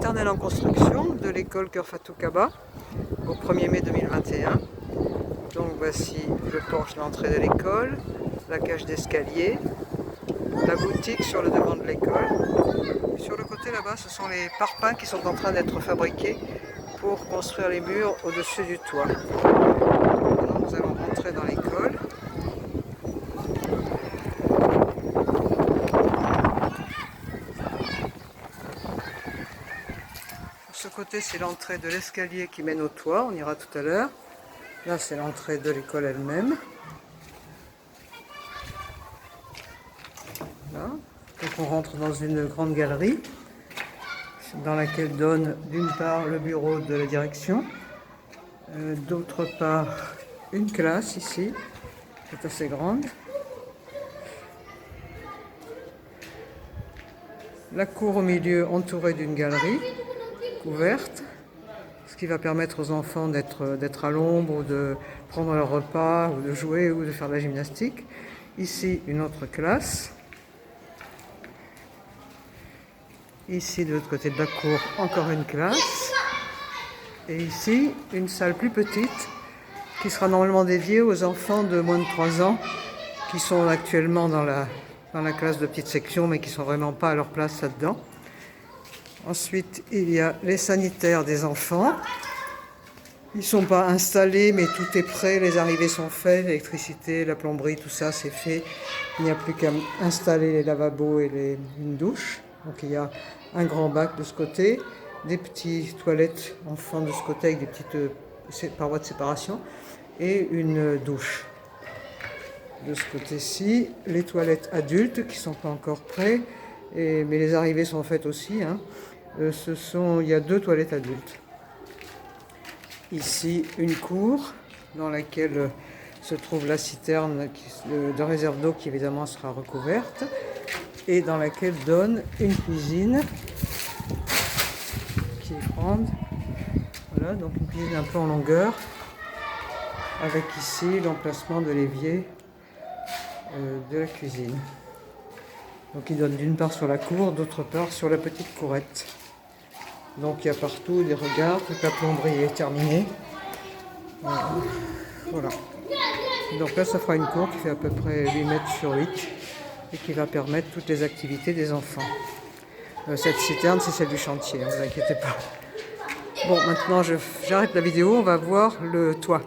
maternelle en construction de l'école Cœur Fatou Kaba au 1er mai 2021. Donc voici le porche d'entrée de l'école, la cage d'escalier, la boutique sur le devant de l'école. Sur le côté là-bas, ce sont les parpaings qui sont en train d'être fabriqués pour construire les murs au-dessus du toit. Maintenant, nous allons rentrer dans l'école. Ce côté, c'est l'entrée de l'escalier qui mène au toit, on ira tout à l'heure. Là, c'est l'entrée de l'école elle-même. Là. Donc on rentre dans une grande galerie dans laquelle donne d'une part le bureau de la direction, d'autre part une classe ici, qui est assez grande. La cour au milieu entourée d'une galerie couverte, ce qui va permettre aux enfants d'être à l'ombre ou de prendre leur repas ou de jouer ou de faire de la gymnastique. Ici, une autre classe. Ici, de l'autre côté de la cour, encore une classe. Et ici, une salle plus petite qui sera normalement dédiée aux enfants de moins de 3 ans qui sont actuellement dans la classe de petite section mais qui ne sont vraiment pas à leur place là-dedans. Ensuite, il y a les sanitaires des enfants. Ils ne sont pas installés, mais tout est prêt. Les arrivées sont faites, l'électricité, la plomberie, tout ça, c'est fait. Il n'y a plus qu'à installer les lavabos et une douche. Donc il y a un grand bac de ce côté, des petites toilettes enfants de ce côté avec des petites parois de séparation et une douche. De ce côté-ci, les toilettes adultes qui ne sont pas encore prêtes, mais les arrivées sont faites aussi. Il y a 2 toilettes adultes. Ici, une cour dans laquelle se trouve la citerne de réserve d'eau qui évidemment sera recouverte et dans laquelle donne une cuisine qui est grande. Voilà, donc une cuisine un peu en longueur avec ici l'emplacement de l'évier de la cuisine. Donc il donne d'une part sur la cour, d'autre part sur la petite courette. Donc il y a partout des regards, toute la plomberie est terminée. Voilà. Donc là ça fera une cour qui fait à peu près 8 mètres sur 8 et qui va permettre toutes les activités des enfants. Cette citerne c'est celle du chantier, ne vous inquiétez pas. Bon, maintenant j'arrête la vidéo, on va voir le toit.